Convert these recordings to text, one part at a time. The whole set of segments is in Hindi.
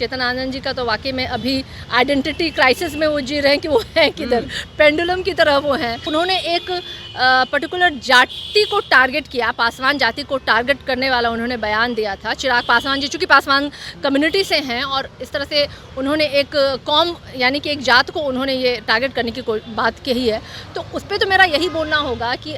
चेतन आनंद जी का तो वाकई में अभी आइडेंटिटी क्राइसिस में वो जी रहे हैं कि वो हैं किधर, पेंडुलम की तरह वो हैं। उन्होंने एक पर्टिकुलर जाति को टारगेट किया, पासवान जाति को टारगेट करने वाला उन्होंने बयान दिया था। चिराग पासवान जी चूँकि पासवान कम्युनिटी से हैं और इस तरह से उन्होंने एक कौम यानी कि एक जात को उन्होंने ये टारगेट करने की कोई बात कही है, तो उस पर तो मेरा यही बोलना होगा कि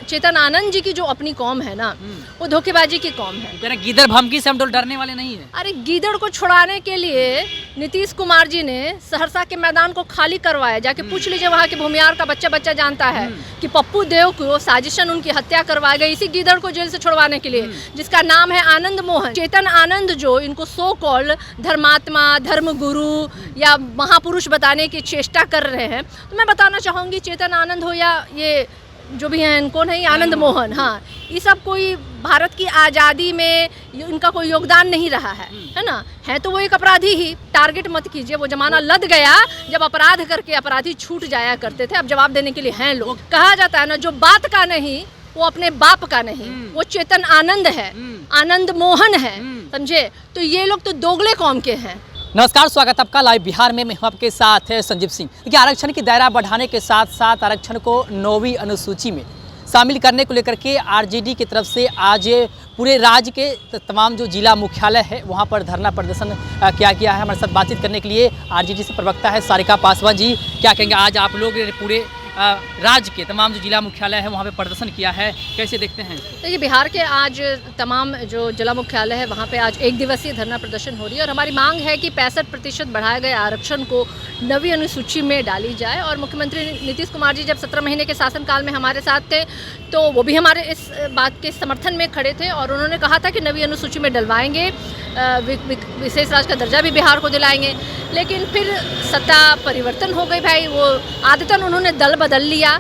चेतन आनंद जी की जो अपनी कौम है ना, वो धोखेबाजी की कौम है। गीदड़ भमकी से हम तो डरने वाले नहीं है। अरे गीदड़ को छुड़ाने के लिए नीतीश कुमार जी ने सहरसा के मैदान को खाली करवाया। जाके पूछ लीजिए वहाँ के भूमियार का बच्चा जानता है कि पप्पू देव को साजिशन उनकी हत्या करवाई गई इसी गीदड़ को जेल से छुड़वाने के लिए, जिसका नाम है आनंद मोहन। चेतन आनंद जो इनको सो कॉल्ड धर्मात्मा, धर्मगुरु या महापुरुष बताने की चेष्टा कर रहे हैं, तो मैं बताना चाहूँगी चेतन आनंद हो या ये जो भी हैं कौन है, आनंद मोहन, हाँ, ये सब कोई भारत की आज़ादी में इनका कोई योगदान नहीं रहा है ना। है तो वो एक अपराधी ही, टारगेट मत कीजिए। वो जमाना लद गया जब अपराध करके अपराधी छूट जाया करते थे, अब जवाब देने के लिए हैं लोग। कहा जाता है ना, जो बात का नहीं वो अपने बाप का नहीं। वो चेतन आनंद है, आनंद मोहन है, समझे। तो ये लोग तो दोगले कौम के हैं। नमस्कार, स्वागत आपका लाइव बिहार में। मैं हूं आपके साथ है संजीव सिंह। देखिए, आरक्षण की दायरा बढ़ाने के साथ साथ आरक्षण को 9वीं अनुसूची में शामिल करने को लेकर के आरजेडी की तरफ से आज पूरे राज्य के तमाम जो जिला मुख्यालय है वहां पर धरना प्रदर्शन किया गया है। हमारे साथ बातचीत करने के लिए आरजेडी से प्रवक्ता है सारिका पासवान जी। क्या कहेंगे, आज आप लोग पूरे राज्य के तमाम जो जिला मुख्यालय है वहाँ पे प्रदर्शन किया है, कैसे देखते हैं? देखिए, बिहार के आज तमाम जो जिला मुख्यालय है वहाँ पे आज 1 दिवसीय धरना प्रदर्शन हो रही है और हमारी मांग है कि 65% बढ़ाए गए आरक्षण को 9वीं अनुसूची में डाली जाए। और मुख्यमंत्री नीतीश कुमार जी जब 17 महीने के शासनकाल में हमारे साथ थे तो वो भी हमारे इस बात के समर्थन में खड़े थे और उन्होंने कहा था कि 9वीं अनुसूची में डलवाएंगे, विशेष राज्य का दर्जा भी बिहार को दिलाएंगे। लेकिन फिर सत्ता परिवर्तन हो गई भाई, वो आदतन उन्होंने दल बदल लिया,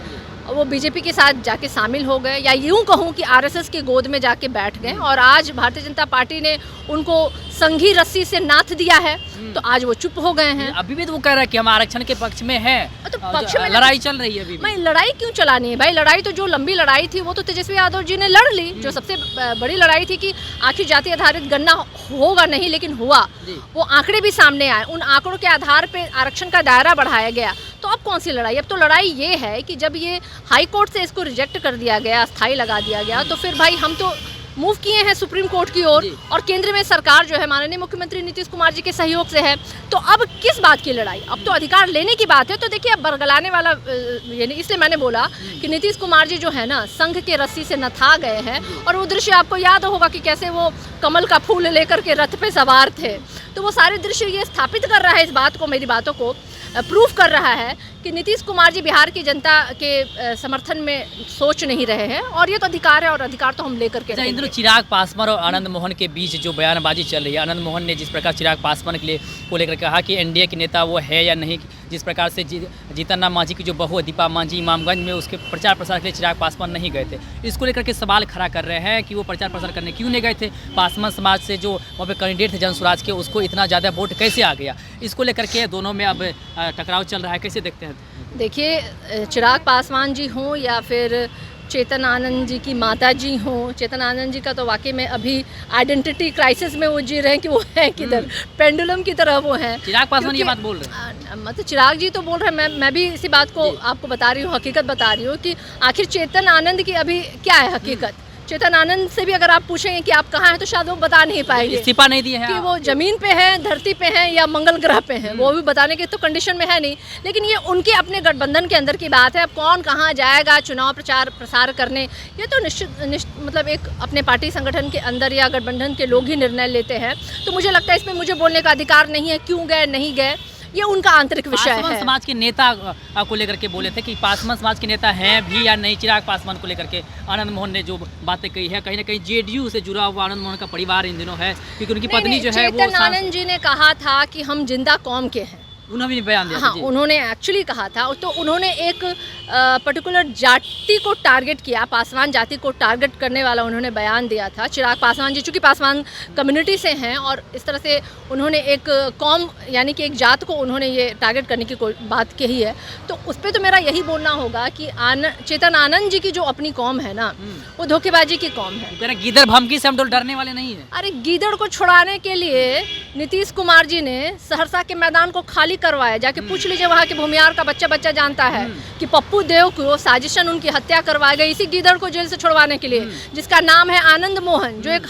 वो बीजेपी के साथ जाके शामिल हो गए, या यूं कहूं कि आरएसएस की गोद में जाके बैठ गए। और आज भारतीय जनता पार्टी ने उनको संघी रस्सी से नाथ दिया है, तो आज वो चुप हो गए हैं। अभी भी तो वो कह रहा है कि हम आरक्षण के पक्ष में हैं, तो पक्ष में लड़ाई चल रही है अभी भी। भाई लड़ाई क्यों चलानी है भाई? लड़ाई तो जो लंबी लड़ाई थी वो तो तेजस्वी यादव जी ने लड़ ली। जो सबसे बड़ी लड़ाई थी कि आखिर जाति आधारित गणना होगा नहीं, लेकिन हुआ, वो आंकड़े भी सामने आए, उन आंकड़ों के आधार पे आरक्षण का दायरा बढ़ाया गया। तो अब कौन सी लड़ाई? अब तो लड़ाई ये है कि जब ये हाई कोर्ट से इसको रिजेक्ट कर दिया गया, अस्थायी लगा दिया गया, तो फिर भाई हम तो मूव किए हैं सुप्रीम कोर्ट की ओर और केंद्र में सरकार जो है माननीय मुख्यमंत्री नीतीश कुमार जी के सहयोग से है। तो अब किस बात की लड़ाई? अब तो अधिकार लेने की बात है। तो देखिए, अब बरगलाने वाला, यानी इसलिए मैंने बोला कि नीतीश कुमार जी जो है ना, संघ के रस्सी से नथा गए हैं। और वो दृश्य आपको याद होगा कि कैसे वो कमल का फूल लेकर के रथ पे सवार थे। तो वो सारे दृश्य ये स्थापित कर रहा है, इस बात को, मेरी बातों को प्रूफ कर रहा है कि नीतीश कुमार जी बिहार की जनता के समर्थन में सोच नहीं रहे हैं। और ये तो अधिकार है और अधिकार तो हम लेकर के रहेंगे। चिराग पासवान और आनंद मोहन के बीच जो बयानबाजी चल रही है, आनंद मोहन ने जिस प्रकार चिराग पासवान के लिए को लेकर कहा कि एनडीए के नेता वो है या नहीं, जिस प्रकार से जीतन राम मांझी की जो बहू दीपा मांझी इमामगंज में उसके प्रचार प्रसार के लिए चिराग पासवान नहीं गए थे, इसको लेकर के सवाल खड़ा कर रहे हैं कि वो प्रचार प्रसार करने क्यों नहीं गए थे। पासवान समाज से जो वहाँ पे कैंडिडेट थे जनसुराज के, उसको इतना ज़्यादा वोट कैसे आ गया, इसको लेकर के दोनों में अब टकराव चल रहा है, कैसे देखते हैं? देखिए, चिराग पासवान जी हों या फिर चेतन आनंद जी की माता जी हों, चेतन आनंद जी का तो वाकई में अभी आइडेंटिटी क्राइसिस में वो जी रहे हैं कि वो हैं किधर, पेंडुलम की तरह वो हैं। चिराग पासवान ये बात बोल रहे हैं, मतलब चिराग जी तो बोल रहे हैं, मैं भी इसी बात को आपको बता रही हूँ, हकीकत बता रही हूँ कि आखिर चेतन आनंद की अभी क्या है हकीकत। चेतन आनंद से भी अगर आप पूछेंगे कि आप कहाँ हैं, तो शायद वो बता नहीं पाएंगे, इस्तीफा नहीं दिए हैं कि वो जमीन पे हैं, धरती पे हैं या मंगल ग्रह पे हैं, वो भी बताने के तो कंडीशन में है नहीं। लेकिन ये उनके अपने गठबंधन के अंदर की बात है। अब कौन कहाँ जाएगा चुनाव प्रचार प्रसार करने, ये तो निश्चित मतलब एक अपने पार्टी संगठन के अंदर या गठबंधन के लोग ही निर्णय लेते हैं। तो मुझे लगता है इसमें मुझे बोलने का अधिकार नहीं है, क्यों गए नहीं गए, ये उनका आंतरिक विषय है। पासवान समाज के नेता को लेकर के बोले थे कि पासवान समाज के नेता हैं भी या नहीं। चिराग पासवान को लेकर के आनंद मोहन ने जो बातें कही है, कहीं ना कहीं जेडीयू से जुड़ा हुआ आनंद मोहन का परिवार इन दिनों है, क्योंकि उनकी पत्नी जो है वो चेतन आनंद जी ने कहा था कि हम जिंदा कौम के हैं, उन्होंने भी बयान दिया था, हाँ, जी। उन्होंने एक्चुअली कहा था, तो उन्होंने एक पर्टिकुलर जाति को टारगेट किया, पासवान जाति को टारगेट करने वाला उन्होंने बयान दिया था। चिराग पासवान जी चूँकि पासवान कम्युनिटी से हैं और इस तरह से उन्होंने एक कौम यानी कि एक जात को उन्होंने ये टारगेट करने की बात कही है, तो उस पर तो मेरा यही बोलना होगा कि चेतन आनंद जी की जो अपनी कौम है ना, वो धोखेबाजी की कौम है। कह रहे गीदड़ भमकी से हम लोग डरने वाले नहीं है। अरे गीदड़ को छुड़ाने के लिए नीतीश कुमार जी ने सहरसा के मैदान को खाली करवाया। जाके पूछ लीजिए वहाँ के भूमियार का बच्चा जानता है कि पप्पू देव को साजिशन उनकी हत्या करवाई गई इसी गीदड़ को जेल से छुड़वाने के लिए, जिसका नाम है आनंद मोहन, जो एक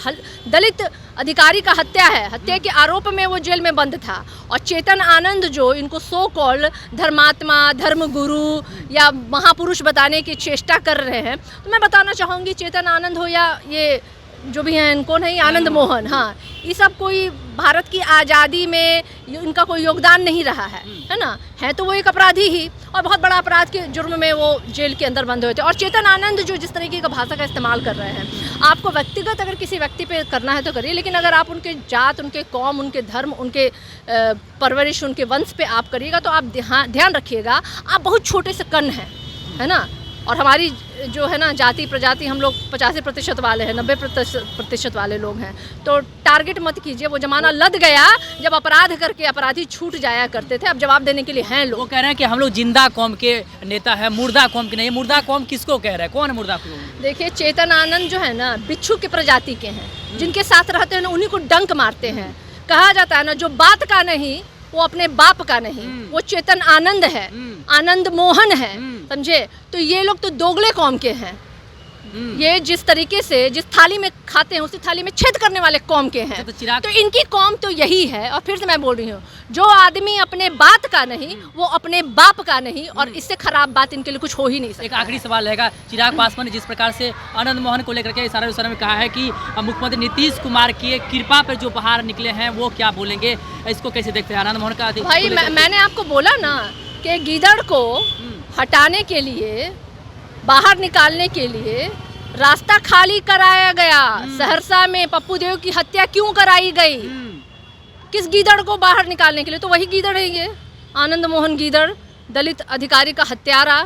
दलित अधिकारी का हत्या के आरोप में वो जेल में बंद था। और चेतन आनंद जो इनको सो कॉल्ड धर्मात्मा, धर्मगुरु या महापुरुष बताने की चेष्टा कर रहे हैं, तो मैं बताना चाहूँगी चेतन आनंद हो या ये जो भी हैं, इनको नहीं, आनंद मोहन, हाँ, ये सब कोई भारत की आज़ादी में इनका कोई योगदान नहीं रहा है ना। है तो वो एक अपराधी ही, और बहुत बड़ा अपराध के जुर्म में वो जेल के अंदर बंद हुए थे। और चेतन आनंद जो जिस तरीके का भाषा का इस्तेमाल कर रहे हैं, आपको व्यक्तिगत अगर किसी व्यक्ति पे करना है तो करिए, लेकिन अगर आप उनके जात, उनके कौम, उनके धर्म, उनके परवरिश, उनके वंश पे आप करिएगा तो आप ध्यान रखिएगा, आप बहुत छोटे से कण हैं, है ना। और हमारी जो है ना जाति प्रजाति, हम लोग 85% वाले हैं, 90% वाले लोग हैं, तो टारगेट मत कीजिए। वो जमाना लद गया जब अपराध करके अपराधी छूट जाया करते थे, अब जवाब देने के लिए हैं लोग। वो कह रहे हैं कि हम लोग जिंदा कौम के नेता है, मुर्दा कौम के नहीं। मुर्दा कौम किसको कह रहे हैं, कौन है मुर्दा कौम? देखिए चेतन आनंद जो है ना बिच्छू की प्रजाति के हैं, जिनके साथ रहते हैं ना उन्हीं को डंक मारते हैं। कहा जाता है ना जो बात का नहीं वो अपने बाप का नहीं, वो चेतन आनंद है, आनंद मोहन है, समझे। तो ये लोग तो दोगले कौम के हैं, ये जिस तरीके से जिस थाली में खाते हैं उसी थाली में छेद करने वाले कौम के हैं। तो इनकी कौम तो यही है। और फिर से मैं बोल रही हूँ, जो आदमी अपने बात का नहीं वो अपने बाप का नहीं, और इससे खराब बात इनके लिए कुछ हो ही नहीं सकता। एक आखिरी सवाल रहेगा, चिराग पासवान ने जिस प्रकार से आनंद मोहन को लेकर के इशारे में कहा है कि मुख्यमंत्री नीतीश कुमार की कृपा पर जो बाहर निकले हैं वो क्या बोलेंगे, इसको कैसे देखते हैं आनंद मोहन का? भाई मैंने आपको बोला ना कि गीदड़ को हटाने के लिए, बाहर निकालने के लिए रास्ता खाली कराया गया। सहरसा में पप्पू देव की हत्या क्यों कराई गई? किस गीदड़ को बाहर निकालने के लिए? तो वही गीदड़ है ये आनंद मोहन गीदड़, दलित अधिकारी का हत्यारा।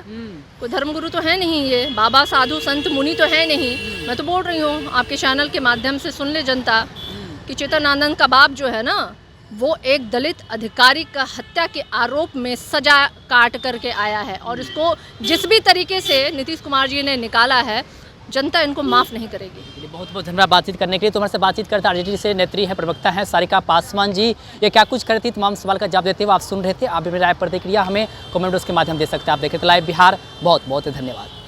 कोई धर्मगुरु तो है नहीं, ये बाबा साधु संत मुनि तो है नहीं। मैं तो बोल रही हूँ, आपके चैनल के माध्यम से सुन ले जनता कि चेतन आनंद का बाप जो है ना वो एक दलित अधिकारी का हत्या के आरोप में सजा काट करके आया है, और इसको जिस भी तरीके से नीतीश कुमार जी ने निकाला है जनता इनको माफ़ नहीं करेगी। बहुत बहुत धन्यवाद बातचीत करने के लिए। तुम्हारे से बातचीत करते आरजेडी से नेत्री हैं, प्रवक्ता हैं सारिका पासवान जी। ये क्या कुछ करती तमाम सवाल का जवाब देते हुए आप सुन रहे थे। आप भी मेरी राय प्रतिक्रिया हमें कमेंट बॉक्स के माध्यम दे सकते हैं। आप देख रहे थे लाइव बिहार। बहुत बहुत धन्यवाद।